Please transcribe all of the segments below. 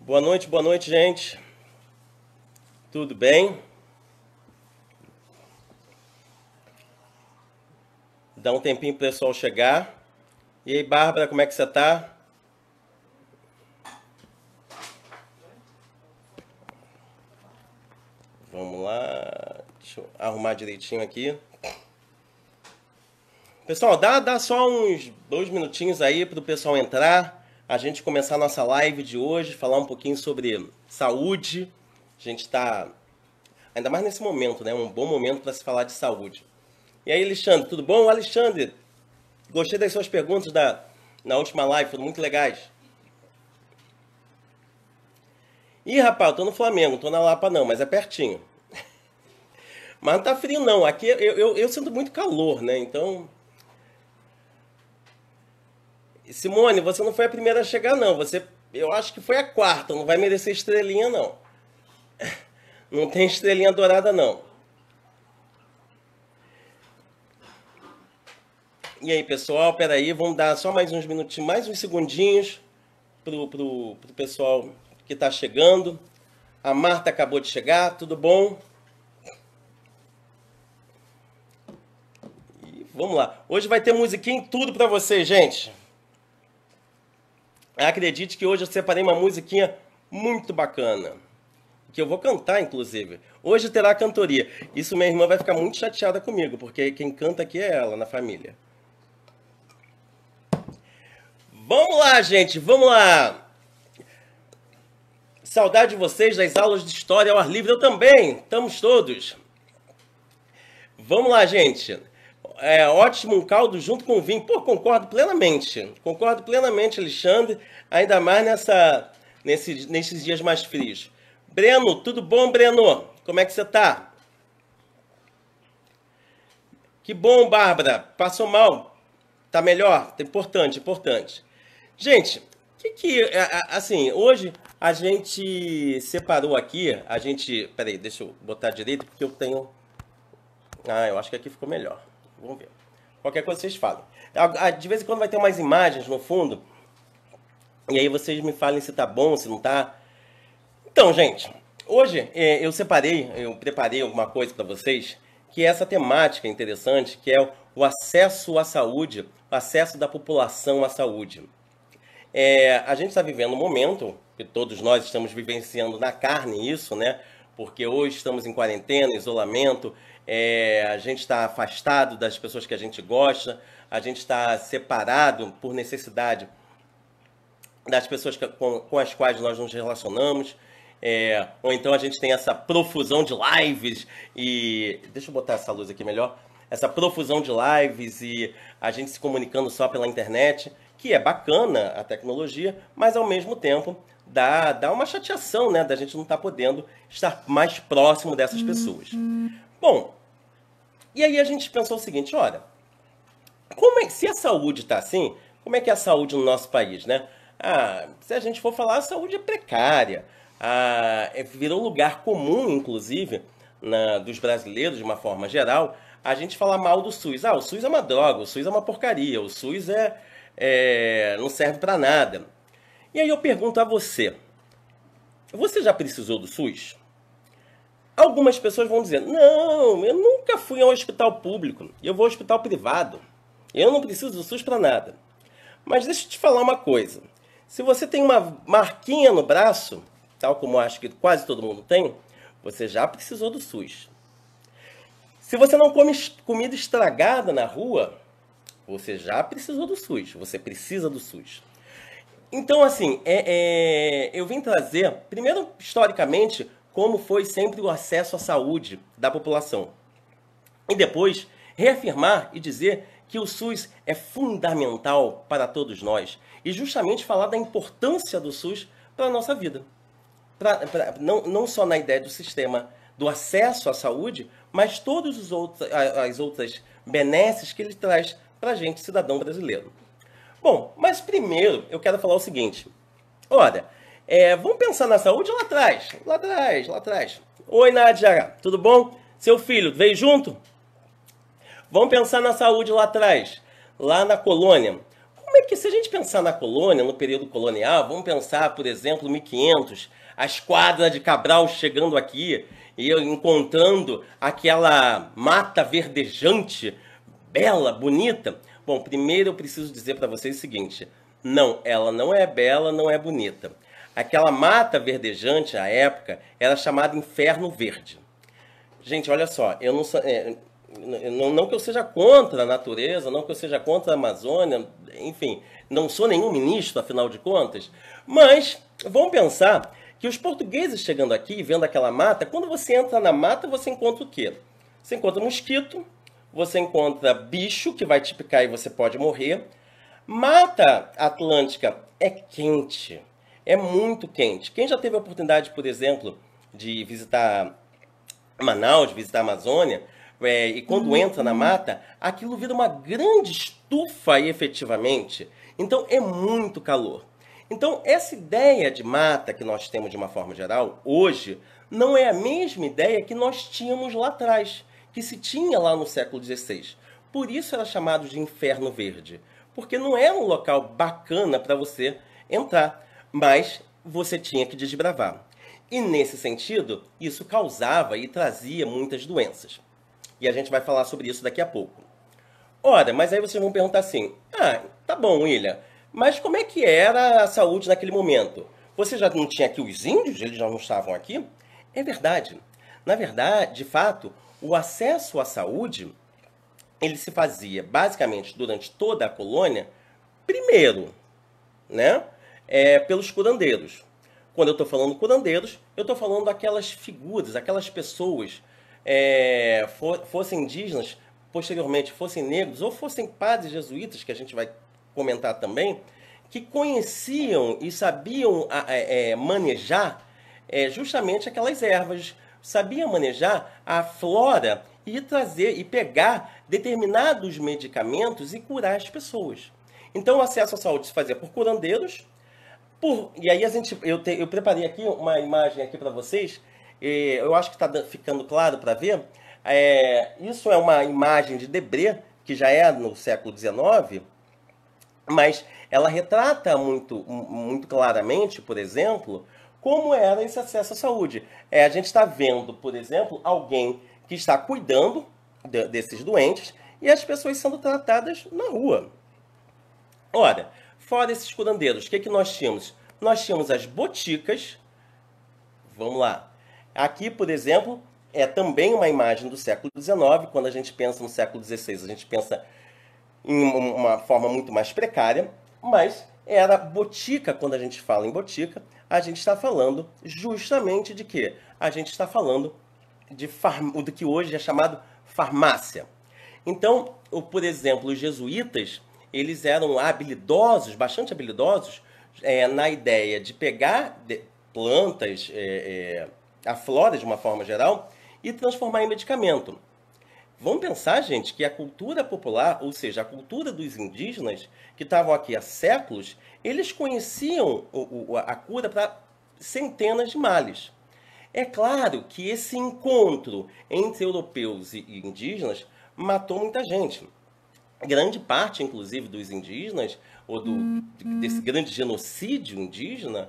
Boa noite, gente. Tudo bem? Dá um tempinho pro pessoal chegar. E aí, Bárbara, como é que você tá? Vamos lá. Deixa eu arrumar direitinho aqui. Pessoal, dá só uns 2 minutinhos aí pro pessoal entrar. A gente começar a nossa live de hoje, falar um pouquinho sobre saúde. A gente tá, ainda mais nesse momento, né? Um bom momento para se falar de saúde. E aí, Alexandre, tudo bom? Alexandre, gostei das suas perguntas na última live, foram muito legais. Ih, rapaz, eu tô no Flamengo, não tô na Lapa não, mas é pertinho. Mas não tá frio não, aqui eu sinto muito calor, né? Então, Simone, você não foi a primeira a chegar não, eu acho que foi a quarta, não vai merecer estrelinha não. Não tem estrelinha dourada não. E aí, pessoal, peraí, vamos dar só mais uns minutinhos, mais uns segundinhos pro pessoal que tá chegando. A Marta acabou de chegar, tudo bom? E vamos lá. Hoje vai ter musiquinha em tudo pra vocês, gente. Acredite que hoje eu separei uma musiquinha muito bacana, que eu vou cantar, inclusive. Hoje terá cantoria. Isso minha irmã vai ficar muito chateada comigo, porque quem canta aqui é ela, na família. Vamos lá, gente, vamos lá. Saudade de vocês das aulas de história ao ar livre, eu também. Estamos todos. Vamos lá, gente. É ótimo um caldo junto com vinho. Pô, concordo plenamente. Concordo plenamente, Alexandre. Ainda mais nesses dias mais frios. Breno, tudo bom, Breno? Como é que você tá? Que bom, Bárbara. Passou mal? Tá melhor? Importante, importante. Gente, assim, hoje a gente separou aqui, peraí, deixa eu botar direito porque eu tenho, eu acho que aqui ficou melhor. Vamos ver. Qualquer coisa vocês falam. De vez em quando vai ter umas imagens no fundo, e aí vocês me falem se tá bom, se não tá. Então, gente, hoje eu preparei alguma coisa para vocês, que é essa temática interessante, que é o acesso à saúde, o acesso da população à saúde. A gente está vivendo um momento, que todos nós estamos vivenciando na carne isso, né? Porque hoje estamos em quarentena, isolamento, a gente está afastado das pessoas que a gente gosta, a gente está separado por necessidade das pessoas com as quais nós nos relacionamos, ou então a gente tem essa profusão de lives e... Deixa eu botar essa luz aqui melhor. Essa profusão de lives e a gente se comunicando só pela internet, que é bacana a tecnologia, mas ao mesmo tempo dá uma chateação, né, da gente não estar podendo estar mais próximo dessas pessoas. Bom, e aí a gente pensou o seguinte, olha, se a saúde está assim, como é que é a saúde no nosso país, né? Se a gente for falar, a saúde é precária, virou lugar comum, inclusive, dos brasileiros, de uma forma geral, a gente falar mal do SUS. O SUS é uma droga, o SUS é uma porcaria, o SUS não serve para nada. E aí eu pergunto a você já precisou do SUS? Algumas pessoas vão dizer, não, eu nunca fui ao hospital público, eu vou ao hospital privado, eu não preciso do SUS para nada. Mas deixa eu te falar uma coisa, se você tem uma marquinha no braço, tal como acho que quase todo mundo tem, você já precisou do SUS. Se você não come comida estragada na rua, você já precisou do SUS, você precisa do SUS. Então, assim, eu vim trazer, primeiro, historicamente, como foi sempre o acesso à saúde da população. E depois, reafirmar e dizer que o SUS é fundamental para todos nós. E justamente falar da importância do SUS para a nossa vida. Não só na ideia do sistema do acesso à saúde, mas todas as outras benesses que ele traz para a gente, cidadão brasileiro. Bom, mas primeiro eu quero falar o seguinte. Olha, vamos pensar na saúde lá atrás. Oi, Nádia, tudo bom? Seu filho veio junto? Vamos pensar na saúde lá atrás, lá na colônia. como é que, se a gente pensar na colônia, no período colonial, vamos pensar, por exemplo, 1500, a esquadra de Cabral chegando aqui e encontrando aquela mata verdejante, bela, bonita. Bom, primeiro eu preciso dizer para vocês o seguinte: não, ela não é bela, não é bonita. Aquela mata verdejante, à época, era chamada Inferno Verde. Gente, olha só, eu não, não que eu seja contra a natureza, não que eu seja contra a Amazônia, enfim, não sou nenhum ministro, afinal de contas, mas vamos pensar que os portugueses chegando aqui, vendo aquela mata, quando você entra na mata, você encontra o quê? Você encontra mosquito, você encontra bicho que vai te picar e você pode morrer. Mata Atlântica é quente, é muito quente. Quem já teve a oportunidade, por exemplo, de visitar Manaus, de visitar a Amazônia, e quando entra na mata, aquilo vira uma grande estufa efetivamente. Então é muito calor. Então essa ideia de mata que nós temos de uma forma geral, hoje, não é a mesma ideia que nós tínhamos lá atrás, que se tinha lá no século XVI. Por isso era chamado de Inferno Verde, porque não era um local bacana para você entrar, mas você tinha que desbravar. E nesse sentido, isso causava e trazia muitas doenças. E a gente vai falar sobre isso daqui a pouco. Ora, mas aí vocês vão perguntar assim: ah, tá bom, William, mas como é que era a saúde naquele momento? Você já não tinha aqui os índios? Eles já não estavam aqui? É verdade. Na verdade, de fato, o acesso à saúde, ele se fazia basicamente durante toda a colônia, primeiro, né, pelos curandeiros. Quando eu estou falando curandeiros, eu estou falando daquelas figuras, aquelas pessoas, fossem indígenas, posteriormente fossem negros, ou fossem padres jesuítas, que a gente vai comentar também, que conheciam e sabiam manejar justamente aquelas ervas, sabiam manejar a flora e trazer e pegar determinados medicamentos e curar as pessoas. Então o acesso à saúde se fazia por curandeiros. E aí eu preparei aqui uma imagem aqui para vocês. Eu acho que está ficando claro para ver. Isso é uma imagem de Debré, que já é no século XIX, mas ela retrata muito claramente, por exemplo, como era esse acesso à saúde. A gente está vendo, por exemplo, alguém que está cuidando desses doentes e as pessoas sendo tratadas na rua. Ora, fora esses curandeiros, o que nós tínhamos? Nós tínhamos as boticas. Vamos lá. Aqui, por exemplo, é também uma imagem do século XIX. Quando a gente pensa no século XVI, a gente pensa em uma forma muito mais precária. Mas era botica. Quando a gente fala em botica, a gente está falando justamente de quê? A gente está falando do que hoje é chamado farmácia. Então, por exemplo, os jesuítas, eles eram habilidosos, bastante habilidosos, na ideia de pegar plantas, a flora de uma forma geral, e transformar em medicamento. Vamos pensar, gente, que a cultura popular, ou seja, a cultura dos indígenas, que estavam aqui há séculos, eles conheciam a cura para centenas de males. É claro que esse encontro entre europeus e indígenas matou muita gente. Grande parte, inclusive, dos indígenas, ou desse grande genocídio indígena,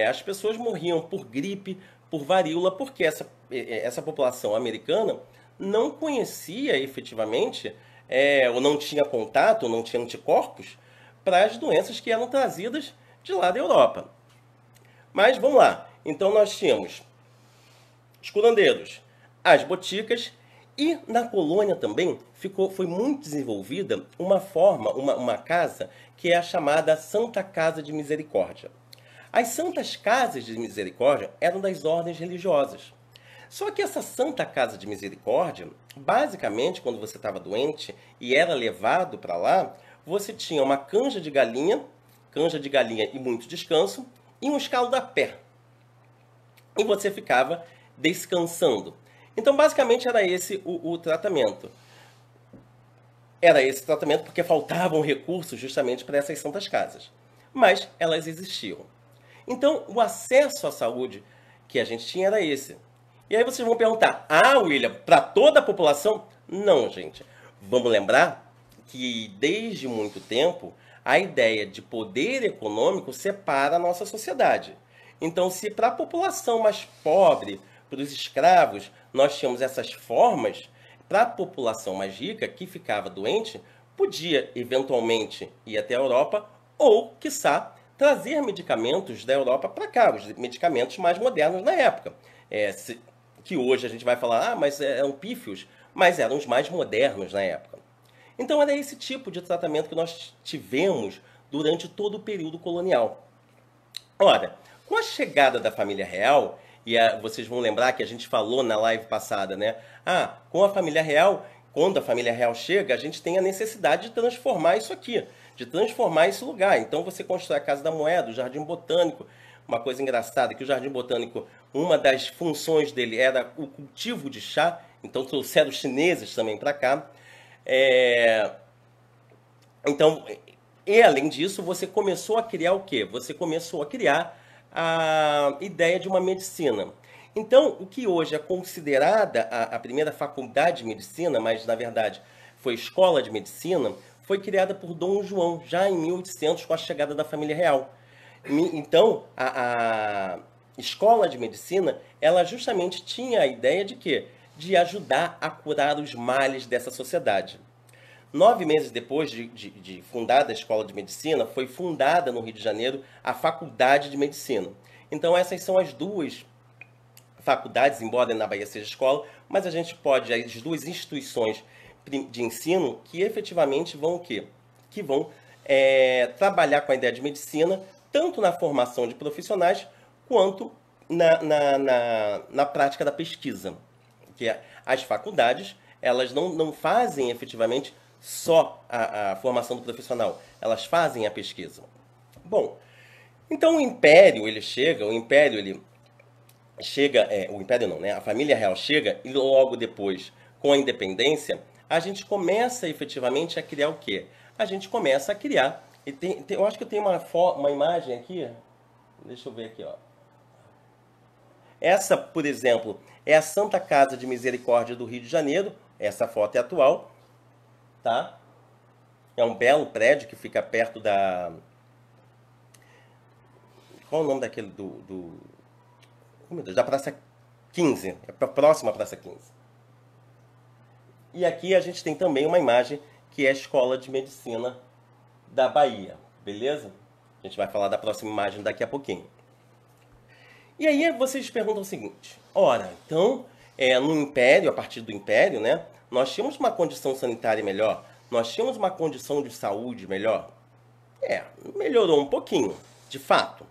as pessoas morriam por gripe, por varíola, porque essa população americana não conhecia efetivamente, ou não tinha contato, ou não tinha anticorpos para as doenças que eram trazidas de lá da Europa. Mas vamos lá. Então nós tínhamos os curandeiros, as boticas, e na colônia também foi muito desenvolvida uma casa que é a chamada Santa Casa de Misericórdia. As Santas Casas de Misericórdia eram das ordens religiosas. Só que essa Santa Casa de Misericórdia, basicamente, quando você estava doente e era levado para lá, você tinha uma canja de galinha e muito descanso, e um escaldapé. E você ficava descansando. Então, basicamente, era esse o tratamento. Era esse tratamento porque faltavam recursos justamente para essas santas casas. Mas elas existiam. Então, o acesso à saúde que a gente tinha era esse. E aí vocês vão perguntar: ah, William, para toda a população? Não, gente. Vamos lembrar que desde muito tempo a ideia de poder econômico separa a nossa sociedade. Então, se para a população mais pobre, para os escravos, nós tínhamos essas formas, para a população mais rica, que ficava doente, podia eventualmente ir até a Europa ou, quiçá, trazer medicamentos da Europa para cá, os medicamentos mais modernos na época. Que hoje a gente vai falar, mas eram pífios, mas eram os mais modernos na época. Então era esse tipo de tratamento que nós tivemos durante todo o período colonial. Ora, com a chegada da família real, e vocês vão lembrar que a gente falou na live passada, né? Com a família real, quando a família real chega, a gente tem a necessidade de transformar isso aqui, de transformar esse lugar. Então você constrói a Casa da Moeda, o Jardim Botânico. Uma coisa engraçada é que o Jardim Botânico, uma das funções dele era o cultivo de chá, então trouxeram os chineses também para cá. Então, e além disso, você começou a criar o quê? Você começou a criar a ideia de uma medicina. Então, o que hoje é considerada a primeira faculdade de medicina, mas na verdade foi escola de medicina, foi criada por Dom João, já em 1800, com a chegada da família real. Então, a escola de medicina, ela justamente tinha a ideia de quê? De ajudar a curar os males dessa sociedade. 9 meses depois de fundada a Escola de Medicina, foi fundada no Rio de Janeiro a Faculdade de Medicina. Então essas são as duas faculdades, embora na Bahia seja escola, mas a gente pode, as duas instituições de ensino que efetivamente vão o quê? Que vão trabalhar com a ideia de medicina, tanto na formação de profissionais, quanto na prática da pesquisa. Que as faculdades, elas não fazem efetivamente só a formação do profissional, elas fazem a pesquisa. Bom, então o Império chega, o Império não, né? A família real chega e logo depois, com a independência, a gente começa efetivamente a criar o quê? A gente começa a criar, eu acho que eu tenho uma imagem aqui, deixa eu ver aqui, ó. Essa, por exemplo, é a Santa Casa de Misericórdia do Rio de Janeiro, essa foto é atual, tá? É um belo prédio que fica perto da... Qual é o nome daquele Oh, meu Deus, da Praça 15, é próxima à Praça 15. E aqui a gente tem também uma imagem que é a Escola de Medicina da Bahia, beleza? A gente vai falar da próxima imagem daqui a pouquinho. E aí vocês perguntam o seguinte, ora, então, no Império, a partir do Império, né, nós tínhamos uma condição sanitária melhor, nós tínhamos uma condição de saúde melhor? Melhorou um pouquinho, de fato.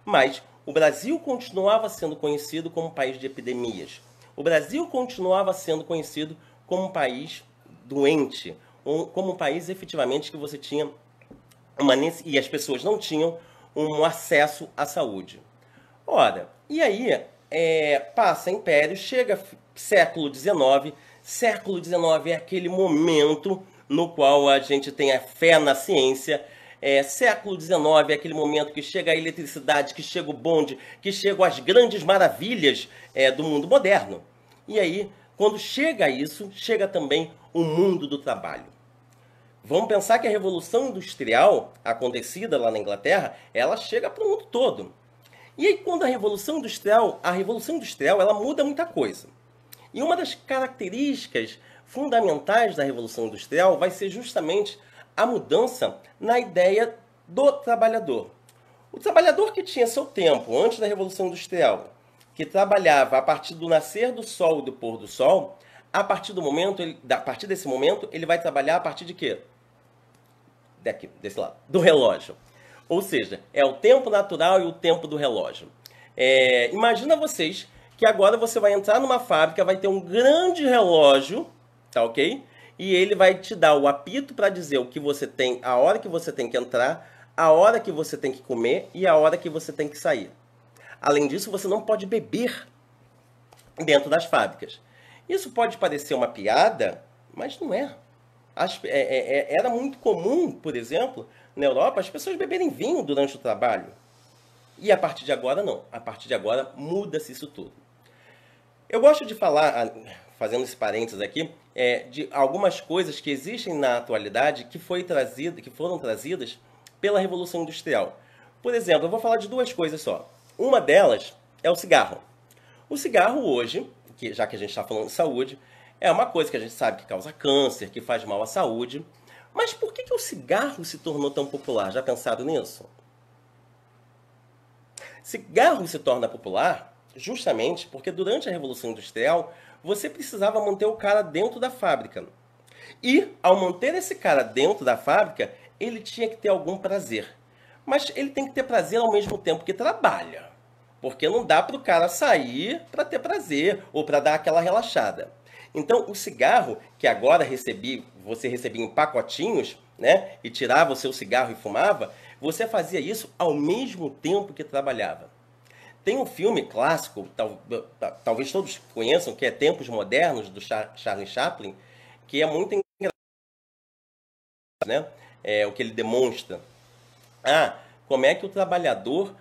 Mas o Brasil continuava sendo conhecido como um país de epidemias. O Brasil continuava sendo conhecido como um país doente, como um país efetivamente que você tinha e as pessoas não tinham um acesso à saúde. Ora, e aí passa Império, chega século XIX. Século XIX é aquele momento no qual a gente tem a fé na ciência. Século XIX é aquele momento que chega a eletricidade, que chega o bonde, que chegam as grandes maravilhas do mundo moderno. E aí, quando chega isso, chega também o mundo do trabalho. Vamos pensar que a Revolução Industrial, acontecida lá na Inglaterra, ela chega para o mundo todo. E aí, quando a Revolução Industrial, ela muda muita coisa. E uma das características fundamentais da Revolução Industrial vai ser justamente a mudança na ideia do trabalhador. O trabalhador que tinha seu tempo antes da Revolução Industrial, que trabalhava a partir do nascer do sol e do pôr do sol, a partir desse momento, ele vai trabalhar a partir de quê? Desse lado, do relógio. Ou seja, é o tempo natural e o tempo do relógio. Imagina vocês que agora você vai entrar numa fábrica, vai ter um grande relógio, tá ok? E ele vai te dar o apito para dizer o que você tem, a hora que você tem que entrar, a hora que você tem que comer e a hora que você tem que sair. Além disso, você não pode beber dentro das fábricas. Isso pode parecer uma piada, mas não é. Era muito comum, por exemplo, na Europa, as pessoas beberem vinho durante o trabalho. E a partir de agora, não. A partir de agora, muda-se isso tudo. Eu gosto de falar, fazendo esse parênteses aqui, de algumas coisas que existem na atualidade que foram trazidas pela Revolução Industrial. Por exemplo, eu vou falar de duas coisas só. Uma delas é o cigarro. O cigarro hoje, já que a gente está falando de saúde, é uma coisa que a gente sabe que causa câncer, que faz mal à saúde. Mas por que o cigarro se tornou tão popular? Já pensaram nisso? Cigarro se torna popular justamente porque durante a Revolução Industrial você precisava manter o cara dentro da fábrica. E, ao manter esse cara dentro da fábrica, ele tinha que ter algum prazer. Mas ele tem que ter prazer ao mesmo tempo que trabalha. Porque não dá para o cara sair para ter prazer ou para dar aquela relaxada. Então, o cigarro, que agora você recebia em pacotinhos, né, e tirava o seu cigarro e fumava, você fazia isso ao mesmo tempo que trabalhava. Tem um filme clássico, talvez todos conheçam, que é Tempos Modernos, do Charlie Chaplin, que é muito engraçado, né? O que ele demonstra. Como é que o trabalhador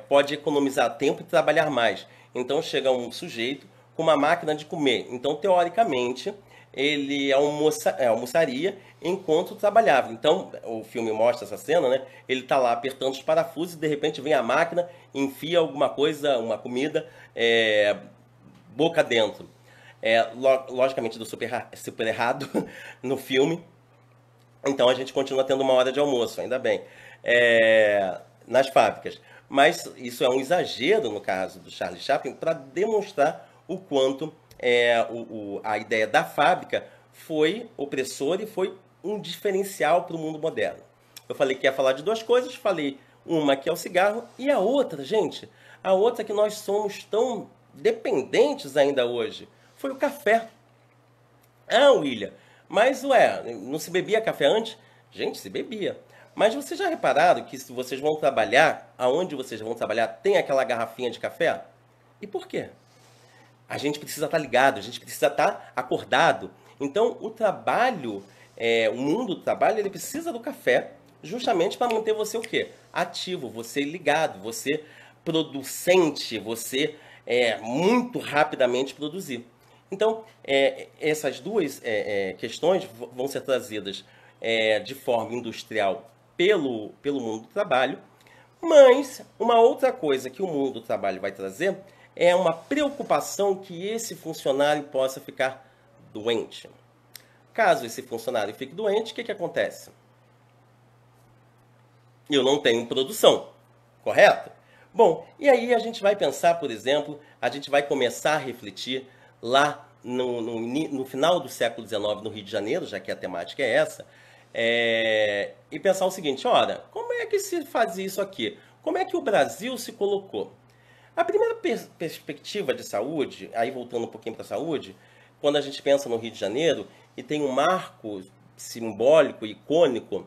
pode economizar tempo e trabalhar mais? Então chega um sujeito com uma máquina de comer. Então, teoricamente, ele almoçaria enquanto trabalhava. Então, o filme mostra essa cena, né? Ele está lá apertando os parafusos e de repente vem a máquina, enfia alguma coisa, uma comida, boca dentro. Logicamente, deu super errado no filme. Então, a gente continua tendo uma hora de almoço, ainda bem, nas fábricas. Mas isso é um exagero, no caso do Charlie Chaplin, para demonstrar o quanto a ideia da fábrica foi opressora e foi um diferencial para o mundo moderno. Eu falei que ia falar de duas coisas, falei uma que é o cigarro e a outra, gente, a outra que nós somos tão dependentes ainda hoje, foi o café. William, mas não se bebia café antes? Gente, se bebia. Mas vocês já repararam que se vocês vão trabalhar, aonde vocês vão trabalhar, tem aquela garrafinha de café? E por quê? A gente precisa estar ligado, a gente precisa estar acordado. Então, o trabalho, o mundo do trabalho, ele precisa do café justamente para manter você o quê? Ativo, você ligado, você producente, você muito rapidamente produzir. Então, essas duas questões vão ser trazidas de forma industrial pelo mundo do trabalho, mas uma outra coisa que o mundo do trabalho vai trazer é uma preocupação que esse funcionário possa ficar doente. Caso esse funcionário fique doente, o que acontece? Eu não tenho produção, correto? Bom, e aí a gente vai pensar, por exemplo, a gente vai começar a refletir lá no final do século XIX, no Rio de Janeiro, já que a temática é essa, e pensar o seguinte, ora, como é que se fazia isso aqui? Como é que o Brasil se colocou? A primeira perspectiva de saúde, aí voltando um pouquinho para a saúde, quando a gente pensa no Rio de Janeiro, e tem um marco simbólico, icônico,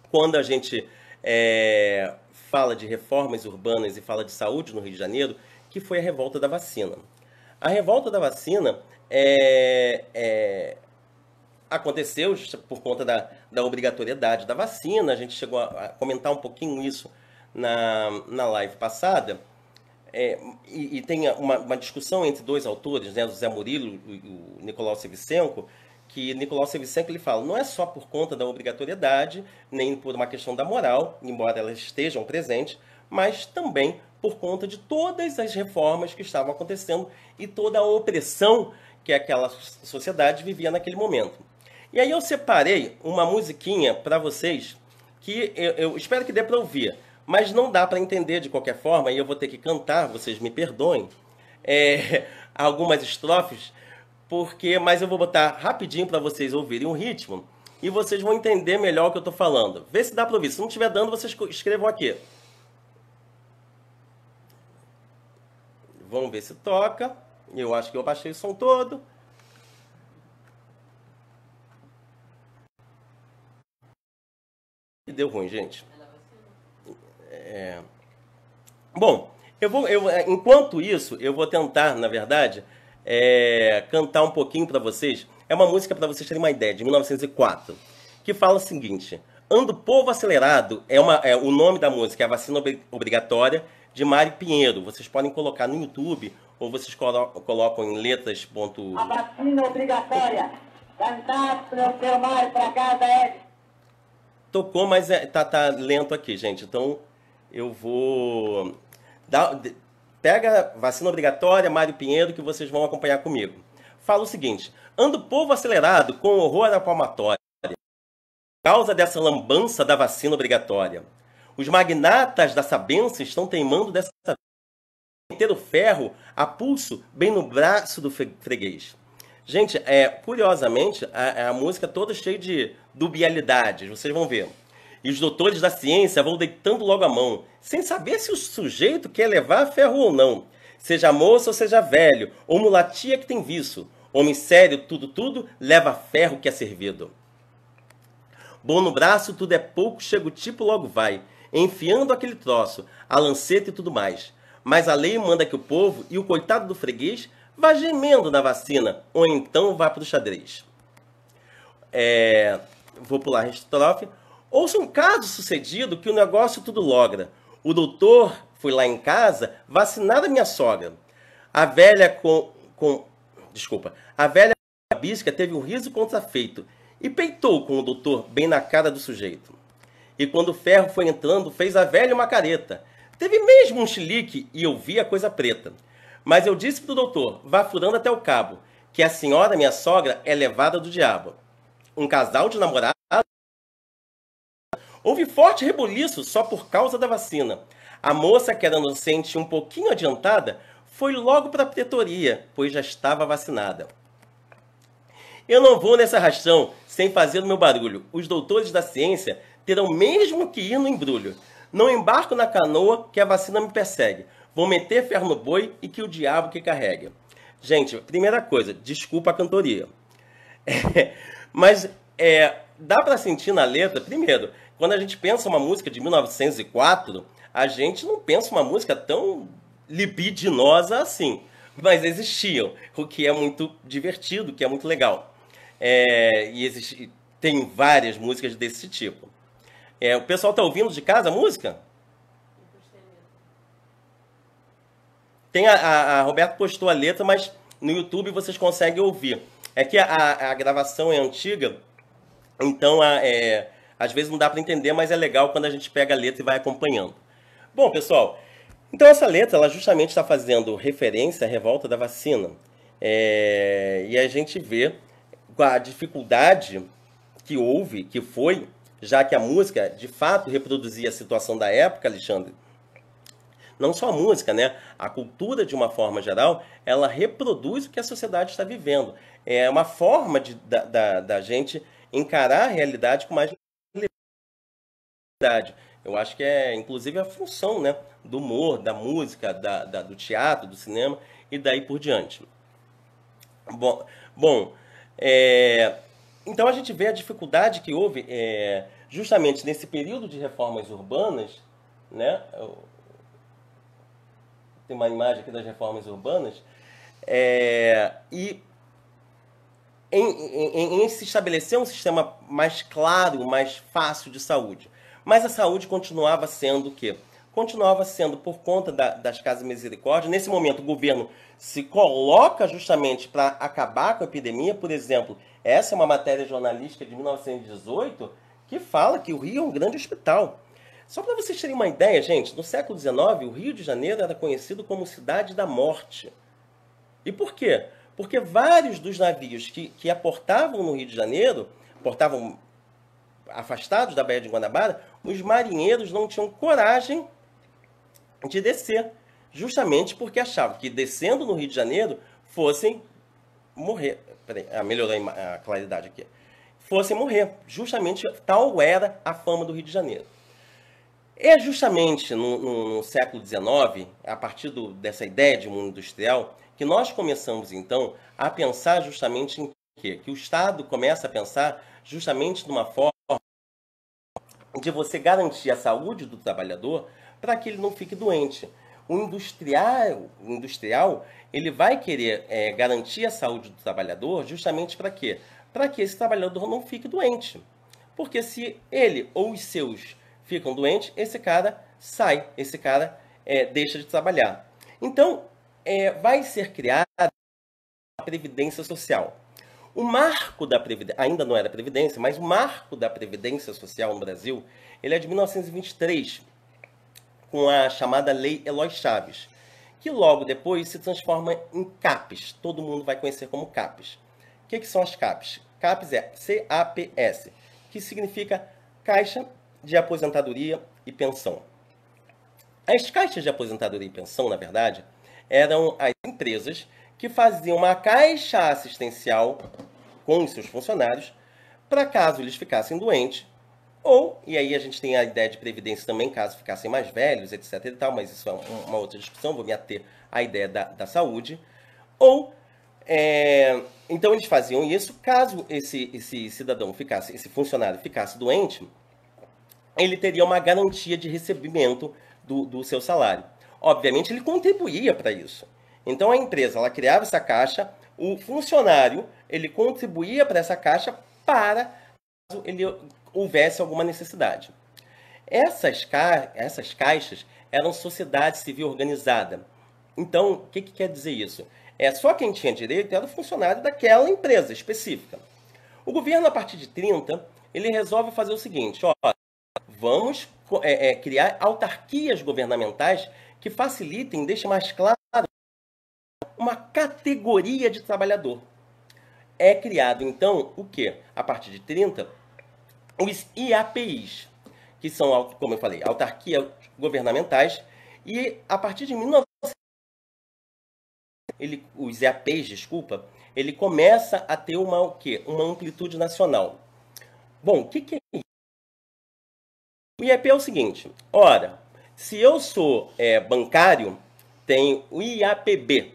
quando a gente fala de reformas urbanas e fala de saúde no Rio de Janeiro, que foi a revolta da vacina. A revolta da vacina aconteceu por conta da obrigatoriedade da vacina, a gente chegou a comentar um pouquinho isso na live passada, e tem uma discussão entre dois autores, né, o Zé Murilo e o Nicolau Sevchenko, que Nicolau Sevchenko ele fala, não é só por conta da obrigatoriedade, nem por uma questão da moral, embora elas estejam presentes, mas também por conta de todas as reformas que estavam acontecendo e toda a opressão que aquela sociedade vivia naquele momento. E aí eu separei uma musiquinha para vocês, que eu espero que dê para ouvir, mas não dá para entender de qualquer forma, e eu vou ter que cantar, vocês me perdoem, algumas estrofes, mas eu vou botar rapidinho para vocês ouvirem o ritmo, e vocês vão entender melhor o que eu estou falando. Vê se dá para ouvir, se não estiver dando, vocês escrevam aqui. Vamos ver se toca, eu acho que eu baixei o som todo. E deu ruim, gente. Bom, enquanto isso, eu vou tentar, na verdade, cantar um pouquinho para vocês. É uma música para vocês terem uma ideia, de 1904, que fala o seguinte: Ando Povo Acelerado, o nome da música, é a vacina obrigatória, de Mari Pinheiro. Vocês podem colocar no YouTube, ou vocês colocam em letras. A vacina obrigatória, cantar para o seu Mário para casa, Ed. Tocou, mas tá lento aqui, gente. Então eu vou pega vacina obrigatória, Mário Pinheiro, que vocês vão acompanhar comigo. Fala o seguinte: anda o povo acelerado com horror à palmatória, por causa dessa lambança da vacina obrigatória. Os magnatas da sabença estão teimando dessa vez meter o ferro a pulso bem no braço do freguês. Gente, curiosamente, a música toda cheia de dubialidades, vocês vão ver. E os doutores da ciência vão deitando logo a mão, sem saber se o sujeito quer levar ferro ou não. Seja moço ou seja velho, ou mulatia que tem vício. Homem sério, tudo, leva ferro que é servido. Bom no braço, tudo é pouco, chega o tipo logo vai, enfiando aquele troço, a lanceta e tudo mais. Mas a lei manda que o povo e o coitado do freguês vá gemendo na vacina, ou então vá para o xadrez. Vou pular a estrofe. Ouça um caso sucedido que o negócio tudo logra. O doutor foi lá em casa vacinar a minha sogra. A velha A velha bisca teve um riso contrafeito e peitou com o doutor bem na cara do sujeito. E quando o ferro foi entrando, fez a velha uma careta. Teve mesmo um chilique e eu vi a coisa preta. Mas eu disse pro doutor, vá furando até o cabo, que a senhora, minha sogra, é levada do diabo. Um casal de namorados houve forte rebuliço só por causa da vacina. A moça, que era inocente e um pouquinho adiantada, foi logo para a pretoria, pois já estava vacinada. Eu não vou nessa arrastão sem fazer o meu barulho. Os doutores da ciência terão mesmo que ir no embrulho. Não embarco na canoa que a vacina me persegue. Vou meter ferro no boi e que o diabo que carregue. Gente, primeira coisa, desculpa a cantoria. Mas dá para sentir na letra, primeiro, quando a gente pensa uma música de 1904, a gente não pensa uma música tão libidinosa assim. Mas existiam, o que é muito divertido, o que é muito legal. Tem várias músicas desse tipo. O pessoal está ouvindo de casa a música? Tem a Roberta postou a letra, mas no YouTube vocês conseguem ouvir. É que a gravação é antiga, então às vezes não dá para entender, mas é legal quando a gente pega a letra e vai acompanhando. Bom, pessoal, então essa letra ela justamente está fazendo referência à revolta da vacina. E a gente vê a dificuldade que houve, que foi, já que a música de fato reproduzia a situação da época, Alexandre. Não só a música, né? A cultura, de uma forma geral, ela reproduz o que a sociedade está vivendo. É uma forma da gente encarar a realidade com mais legalidade. Eu acho que inclusive, a função, né, do humor, da música, do teatro, do cinema e daí por diante. Bom, então a gente vê a dificuldade que houve justamente nesse período de reformas urbanas, né? Tem uma imagem aqui das reformas urbanas, e em se estabelecer um sistema mais claro, mais fácil de saúde. Mas a saúde continuava sendo o quê? Continuava sendo por conta das Casas Misericórdia. Nesse momento, o governo se coloca justamente para acabar com a epidemia. Por exemplo, essa é uma matéria jornalística de 1918 que fala que o Rio é um grande hospital. Só para vocês terem uma ideia, gente, no século XIX, o Rio de Janeiro era conhecido como Cidade da Morte. E por quê? Porque vários dos navios que aportavam no Rio de Janeiro, aportavam afastados da Baía de Guanabara, os marinheiros não tinham coragem de descer, justamente porque achavam que descendo no Rio de Janeiro fossem morrer. Peraí, melhorou a claridade aqui. Fossem morrer. Justamente tal era a fama do Rio de Janeiro. É justamente no século XIX, a partir dessa ideia de mundo industrial, que nós começamos, então, a pensar justamente em quê? Que o Estado começa a pensar justamente numa forma de você garantir a saúde do trabalhador para que ele não fique doente. O industrial ele vai querer garantir a saúde do trabalhador justamente para quê? Para que esse trabalhador não fique doente. Porque se ele ou os seus ficam doentes, esse cara sai, esse cara deixa de trabalhar. Então, vai ser criada a Previdência Social. O marco da Previdência, ainda não era Previdência, mas o marco da Previdência Social no Brasil, ele é de 1923, com a chamada Lei Eloy Chaves, que logo depois se transforma em CAPES. Todo mundo vai conhecer como CAPES. O que são as CAPES? CAPES é CAPS, que significa Caixa de Aposentadoria e Pensão. As caixas de aposentadoria e pensão, na verdade, eram as empresas que faziam uma caixa assistencial com os seus funcionários para caso eles ficassem doentes, ou, e aí a gente tem a ideia de previdência também, caso ficassem mais velhos, etc e tal, mas isso é uma outra discussão, vou me ater à ideia da saúde, ou, então eles faziam isso, caso esse cidadão ficasse, esse funcionário ficasse doente, ele teria uma garantia de recebimento do seu salário. Obviamente, ele contribuía para isso. Então, a empresa ela criava essa caixa, o funcionário ele contribuía para essa caixa para caso ele houvesse alguma necessidade. Essas caixas eram sociedade civil organizada. Então, o que quer dizer isso? Só quem tinha direito era o funcionário daquela empresa específica. O governo, a partir de 30, ele resolve fazer o seguinte, ó, vamos criar autarquias governamentais que facilitem, deixem mais claro uma categoria de trabalhador. É criado, então, o quê? A partir de 30, os IAPIs, que são, como eu falei, autarquias governamentais, e a partir de 1900, os IAPIs, desculpa, ele começa a ter uma amplitude nacional. Bom, o que é isso? O IAP é o seguinte, ora, se eu sou bancário, tem o IAPB,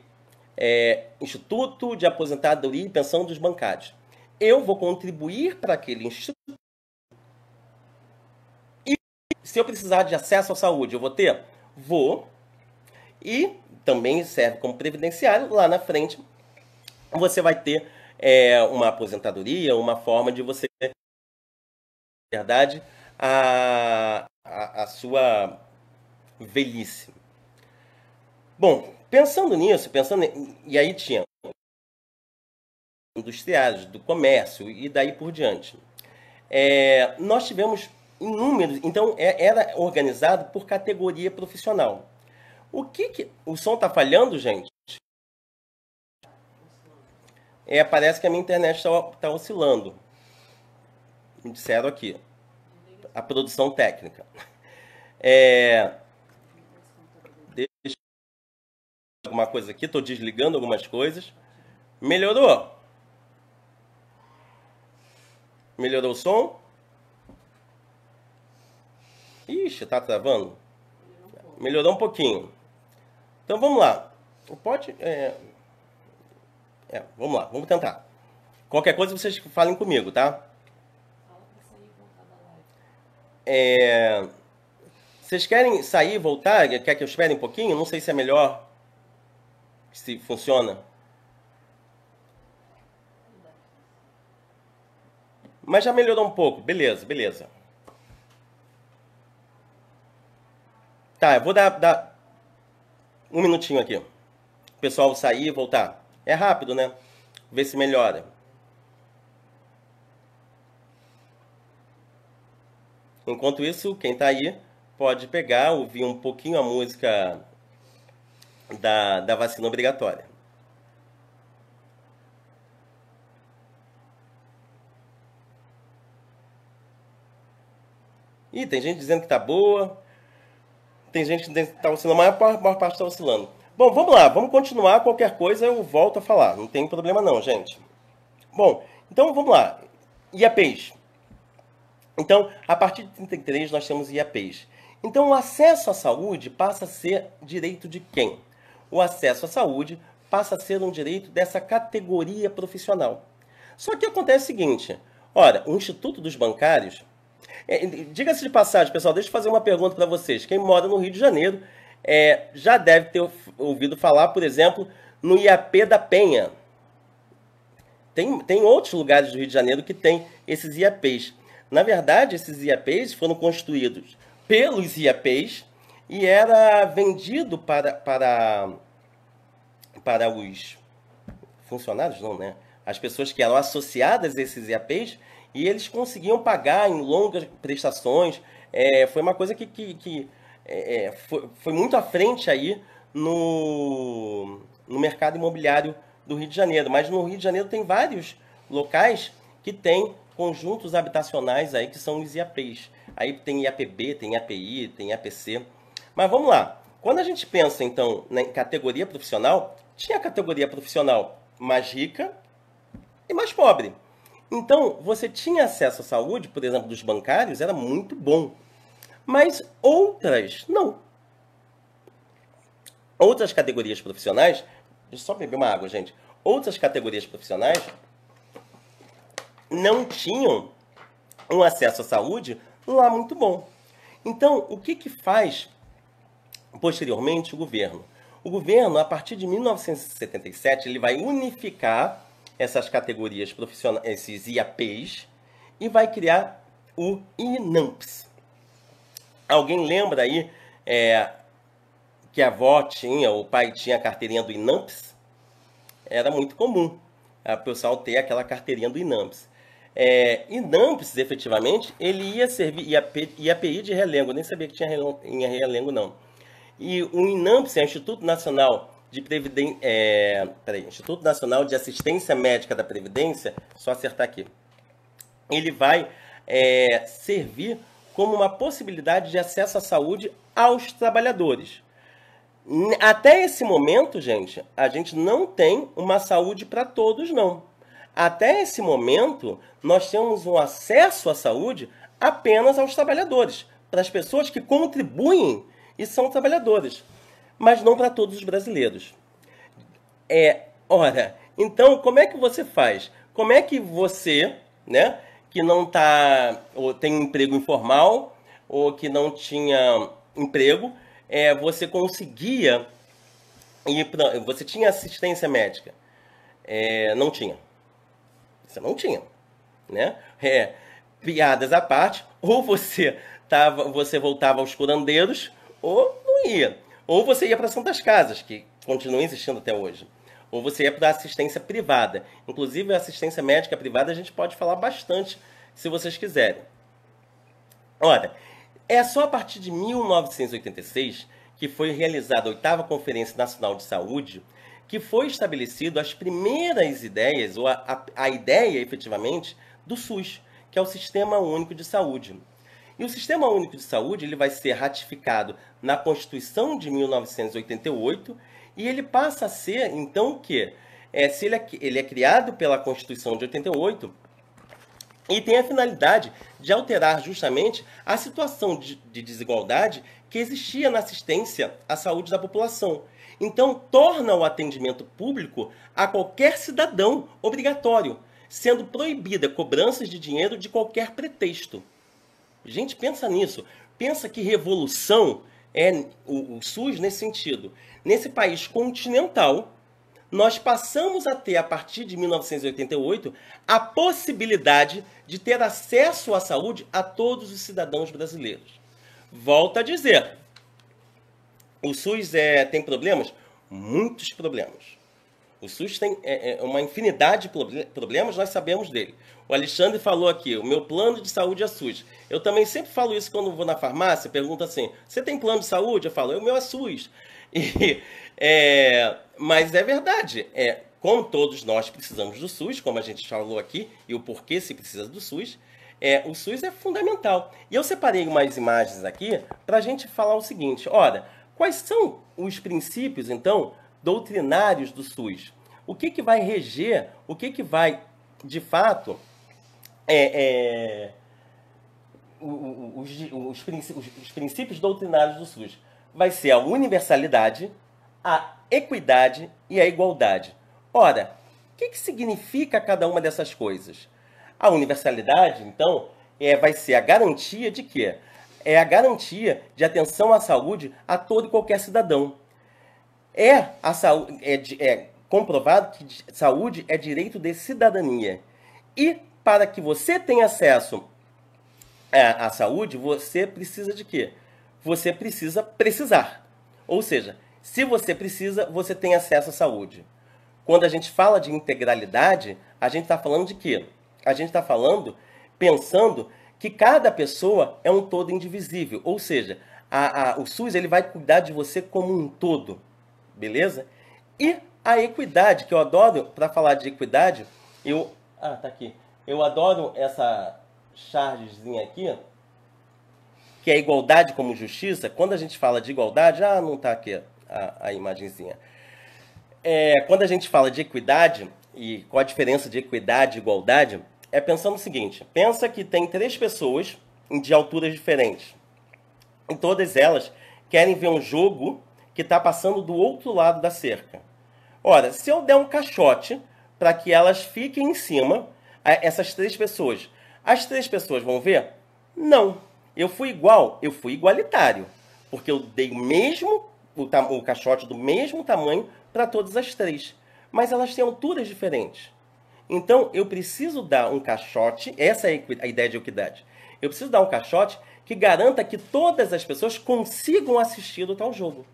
Instituto de Aposentadoria e Pensão dos Bancários. Eu vou contribuir para aquele instituto e se eu precisar de acesso à saúde, eu vou ter? Vou. E também serve como previdenciário, lá na frente você vai ter uma aposentadoria, uma forma de você, na verdade, a sua velhice. Bom, pensando nisso, e aí tinha industriais, do comércio e daí por diante. Nós tivemos inúmeros, então era organizado por categoria profissional. O som está falhando, gente? Parece que a minha internet está oscilando. Me disseram aqui. A produção técnica. Deixa eu alguma coisa aqui, estou desligando algumas coisas. Melhorou? Melhorou o som? Ixi, tá travando? Melhorou um pouquinho. Então vamos lá. Pode. Vamos lá, vamos tentar. Qualquer coisa vocês falem comigo, tá? Vocês querem sair e voltar? Quer que eu espere um pouquinho? Não sei se é melhor. Se funciona. Mas já melhorou um pouco. Beleza, beleza. Tá, eu vou dar um minutinho aqui. O pessoal sair e voltar. É rápido, né? Ver se melhora. Enquanto isso, quem tá aí pode pegar, ouvir um pouquinho a música da vacina obrigatória. Ih, tem gente dizendo que tá boa. Tem gente que tá oscilando, mas a maior parte está oscilando. Bom, vamos lá, vamos continuar. Qualquer coisa eu volto a falar. Não tem problema não, gente. Bom, então vamos lá. IAPs. Então, a partir de 33 nós temos IAPs. Então, o acesso à saúde passa a ser direito de quem? O acesso à saúde passa a ser um direito dessa categoria profissional. Só que acontece o seguinte, ora, o Instituto dos Bancários, diga-se de passagem, pessoal, deixa eu fazer uma pergunta para vocês. Quem mora no Rio de Janeiro já deve ter ouvido falar, por exemplo, no IAP da Penha. Tem outros lugares do Rio de Janeiro que tem esses IAPs. Na verdade, esses IAPs foram construídos pelos IAPs e era vendido para os funcionários, não, né? as pessoas que eram associadas a esses IAPs, e eles conseguiam pagar em longas prestações. Foi uma coisa foi muito à frente aí no mercado imobiliário do Rio de Janeiro. Mas no Rio de Janeiro tem vários locais que têm conjuntos habitacionais aí que são os IAPs. Aí tem IAPB, tem IAPI, tem IAPC. Mas vamos lá. Quando a gente pensa, então, em categoria profissional, tinha a categoria profissional mais rica e mais pobre. Então, você tinha acesso à saúde, por exemplo, dos bancários, era muito bom. Mas outras, não. Outras categorias profissionais... Deixa eu só beber uma água, gente. Outras categorias profissionais não tinham um acesso à saúde lá muito bom. Então, o que faz posteriormente o governo? O governo, a partir de 1977, ele vai unificar essas categorias profissionais, esses IAPs, e vai criar o INAMPS. Alguém lembra aí que a avó tinha, o pai tinha a carteirinha do INAMPS? Era muito comum o pessoal ter aquela carteirinha do INAMPS. INAMPS, efetivamente, ele ia servir IAPI de Realengo. Eu nem sabia que tinha em Realengo, não. E o INAMPS é o Instituto Nacional de Instituto Nacional de Assistência Médica da Previdência. Só acertar aqui. Ele vai servir como uma possibilidade de acesso à saúde aos trabalhadores. Até esse momento, gente, a gente não tem uma saúde para todos, não. Até esse momento, nós temos um acesso à saúde apenas aos trabalhadores, para as pessoas que contribuem e são trabalhadores, mas não para todos os brasileiros. Ora, então, como é que você faz? Como é que você, né, que não tá, ou tem um emprego informal, ou que não tinha emprego, você conseguia você tinha assistência médica? Não tinha. Você não tinha, né? Piadas à parte, ou você voltava aos curandeiros, ou não ia. Ou você ia para Santas Casas, que continua existindo até hoje. Ou você ia para assistência privada. Inclusive, a assistência médica privada a gente pode falar bastante, se vocês quiserem. Ora, é só a partir de 1986 que foi realizada a 8ª Conferência Nacional de Saúde que foi estabelecido as primeiras ideias, ou a ideia, efetivamente, do SUS, que é o Sistema Único de Saúde. E o Sistema Único de Saúde ele vai ser ratificado na Constituição de 1988 e ele passa a ser, então, o quê? Se ele é criado pela Constituição de 88 e tem a finalidade de alterar justamente a situação de desigualdade que existia na assistência à saúde da população. Então, torna o atendimento público a qualquer cidadão obrigatório, sendo proibida cobranças de dinheiro de qualquer pretexto. Gente, pensa nisso. Pensa que revolução é o SUS nesse sentido. Nesse país continental, nós passamos a ter, a partir de 1988, a possibilidade de ter acesso à saúde a todos os cidadãos brasileiros. Volto a dizer, o SUS tem problemas? Muitos problemas. O SUS tem uma infinidade de problemas, nós sabemos dele. O Alexandre falou aqui, o meu plano de saúde é SUS. Eu também sempre falo isso quando vou na farmácia, pergunto assim, você tem plano de saúde? Eu falo, o meu é SUS. Mas é verdade, como todos nós precisamos do SUS, como a gente falou aqui, e o porquê se precisa do SUS, o SUS é fundamental. E eu separei umas imagens aqui para a gente falar o seguinte, olha, quais são os princípios, então, doutrinários do SUS? O que vai reger, o que vai, de fato, os princípios doutrinários do SUS? Vai ser a universalidade, a equidade e a igualdade. Ora, o que significa cada uma dessas coisas? A universalidade, então, vai ser a garantia de quê? É a garantia de atenção à saúde a todo e qualquer cidadão. É comprovado que saúde é direito de cidadania. E para que você tenha acesso à saúde, você precisa de quê? Você precisa precisar. Ou seja, se você precisa, você tem acesso à saúde. quando a gente fala de integralidade, a gente está falando de quê? A gente está falando, pensando que cada pessoa é um todo indivisível. Ou seja, o SUS ele vai cuidar de você como um todo. Beleza? E a equidade, que eu adoro, para falar de equidade, tá aqui. Eu adoro essa chargezinha aqui, que é igualdade como justiça. Quando a gente fala de igualdade, não tá aqui a imagenzinha. Quando a gente fala de equidade, e qual a diferença de equidade e igualdade, é pensando o seguinte: pensa que tem 3 pessoas de alturas diferentes. E todas elas querem ver um jogo que está passando do outro lado da cerca. Ora, se eu der um caixote para que elas fiquem em cima, essas 3 pessoas, as 3 pessoas vão ver? Não. Eu fui igual? Eu fui igualitário. Porque eu dei o caixote do mesmo tamanho para todas as 3. Mas elas têm alturas diferentes. Então, eu preciso dar um caixote, essa é a ideia de equidade. Eu preciso dar um caixote que garanta que todas as pessoas consigam assistir o tal jogo.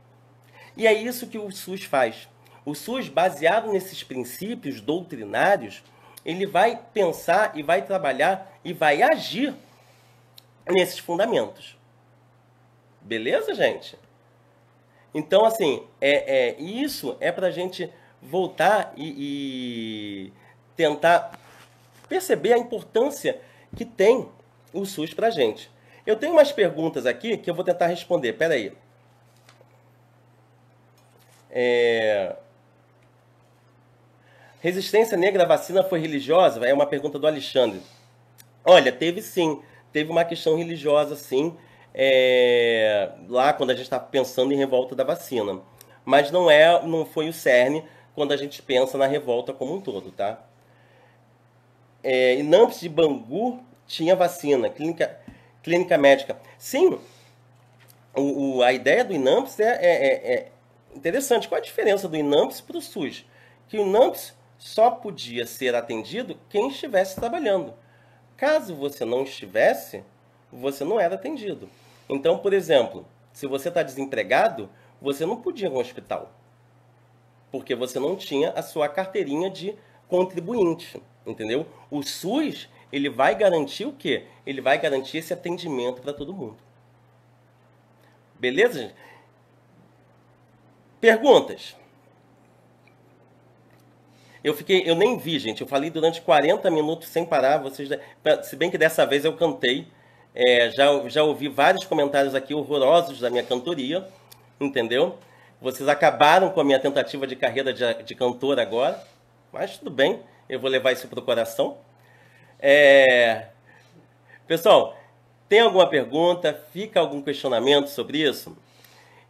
E é isso que o SUS faz. O SUS, baseado nesses princípios doutrinários, ele vai pensar e vai trabalhar e vai agir nesses fundamentos. Beleza, gente? Então, assim, isso é para a gente voltar e tentar perceber a importância que tem o SUS para a gente. Eu tenho umas perguntas aqui que eu vou tentar responder. Espera aí. Resistência negra à vacina foi religiosa? É uma pergunta do Alexandre. Olha, teve sim. Teve uma questão religiosa, sim, lá quando a gente está pensando em revolta da vacina. Mas não foi o cerne quando a gente pensa na revolta como um todo, tá? INAMPS de Bangu tinha vacina, clínica médica. Sim, a ideia do INAMPS é interessante. Qual a diferença do INAMPS para o SUS? Que o INAMPS só podia ser atendido quem estivesse trabalhando. Caso você não estivesse, você não era atendido. Então, por exemplo, se você está desempregado, você não podia ir ao hospital, porque você não tinha a sua carteirinha de contribuinte, entendeu? O SUS, ele vai garantir o quê? Ele vai garantir esse atendimento para todo mundo. Beleza, gente? Perguntas? Eu nem vi, gente. Eu falei durante 40 minutos sem parar. Se bem que dessa vez eu cantei. Já ouvi vários comentários aqui horrorosos da minha cantoria, entendeu? Vocês acabaram com a minha tentativa de carreira de cantor agora, mas tudo bem, eu vou levar isso para o coração. Pessoal, tem alguma pergunta? Fica algum questionamento sobre isso?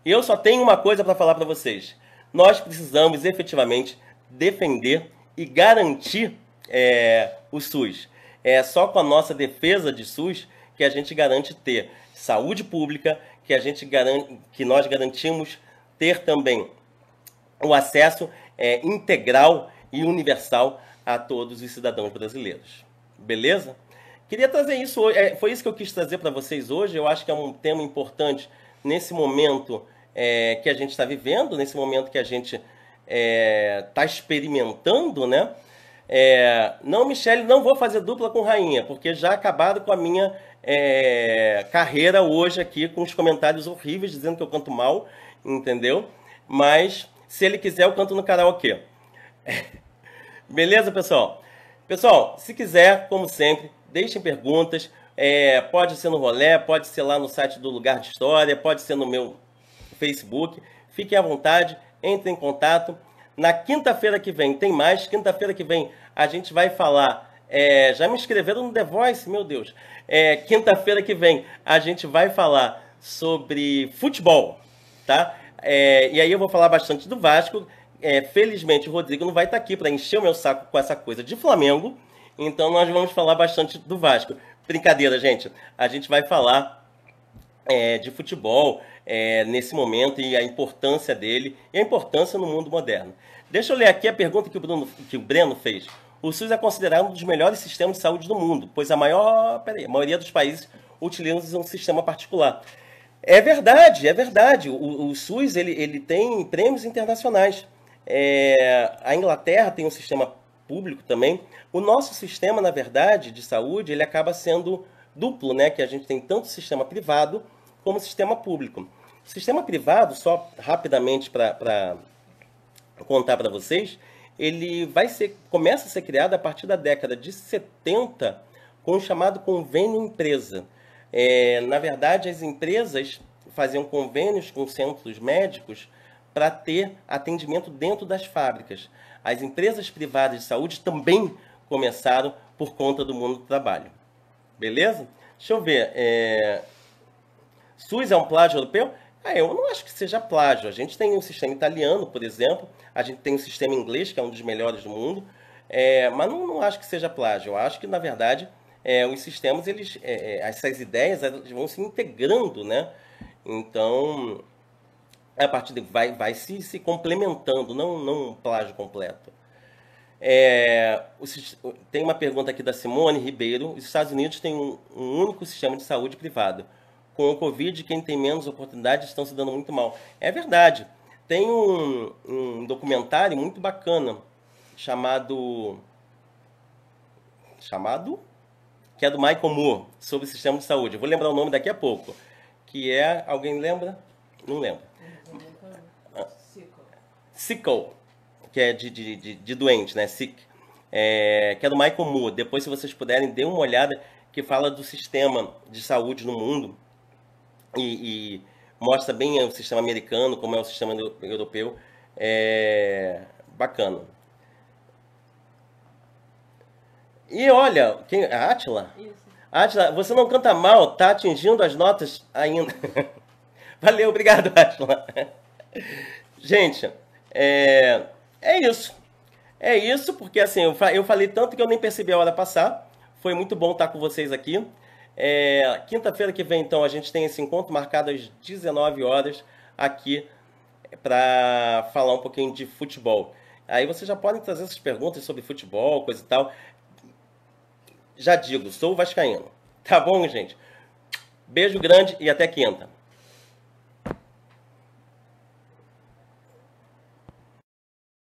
Eu só tenho uma coisa para falar para vocês. Nós precisamos efetivamente defender e garantir o SUS. É só com a nossa defesa de SUS que a gente garante ter saúde pública, que nós garantimos ter também o acesso integral e universal a todos os cidadãos brasileiros. Beleza? Queria trazer isso hoje, foi isso que eu quis trazer para vocês hoje. Eu acho que é um tema importante nesse momento que a gente está vivendo, nesse momento que a gente está experimentando, né? Não, Michele, não vou fazer dupla com Rainha, porque já acabaram com a minha carreira hoje aqui, com os comentários horríveis, dizendo que eu canto mal, entendeu? Mas, se ele quiser, eu canto no karaokê. Beleza, pessoal? Pessoal, se quiser, como sempre, deixem perguntas. Pode ser no Rolê, pode ser lá no site do Lugar de História, pode ser no meu Facebook. Fiquem à vontade, entrem em contato. Na quinta-feira que vem tem mais. Quinta-feira que vem a gente vai falar... já me inscreveram no The Voice, meu Deus. Quinta-feira que vem a gente vai falar sobre futebol, tá? E aí eu vou falar bastante do Vasco. Felizmente o Rodrigo não vai estar aqui para encher o meu saco com essa coisa de Flamengo. Então nós vamos falar bastante do Vasco. Brincadeira, gente. A gente vai falar de futebol nesse momento e a importância dele e a importância no mundo moderno. Deixa eu ler aqui a pergunta que o Breno fez. O SUS é considerado um dos melhores sistemas de saúde do mundo, pois a maioria dos países utiliza um sistema particular. É verdade, é verdade. O SUS ele tem prêmios internacionais. A Inglaterra tem um sistema público também. O nosso sistema, na verdade, de saúde, ele acaba sendo duplo, né? Que a gente tem tanto sistema privado como sistema público. O sistema privado, só rapidamente para contar para vocês, ele começa a ser criado a partir da década de 70 com o chamado convênio empresa. Na verdade, as empresas faziam convênios com centros médicos para ter atendimento dentro das fábricas. As empresas privadas de saúde também começaram por conta do mundo do trabalho. Beleza? Deixa eu ver. SUS é um plágio europeu? Eu não acho que seja plágio. A gente tem um sistema italiano, por exemplo. A gente tem um sistema inglês, que é um dos melhores do mundo. Mas não acho que seja plágio. Eu acho que, na verdade, os sistemas, essas ideias elas vão se integrando, né? Então, a partir daí vai se complementando, não um plágio completo. Tem uma pergunta aqui da Simone Ribeiro. Os Estados Unidos têm um único sistema de saúde privado. Com o Covid, quem tem menos oportunidades estão se dando muito mal. É verdade. Tem um documentário muito bacana chamado que é do Michael Moore, sobre o sistema de saúde. Eu vou lembrar o nome daqui a pouco. Que é... Alguém lembra? Não lembro. Sickle, que é de doente, né? Sick. Que é do Michael Moore. Depois, se vocês puderem, dê uma olhada, que fala do sistema de saúde no mundo e mostra bem o sistema americano, como é o sistema europeu. Bacana. E olha, a Átila? Isso. Átila, você não canta mal, tá atingindo as notas ainda. Valeu, obrigado, Átila. Gente, é isso. É isso, porque assim, eu falei tanto que eu nem percebi a hora passar. Foi muito bom estar com vocês aqui. Quinta-feira que vem, então, a gente tem esse encontro marcado às 19 horas aqui para falar um pouquinho de futebol. Aí vocês já podem trazer essas perguntas sobre futebol, coisa e tal. Já digo, sou vascaíno. Tá bom, gente? Beijo grande e até quinta.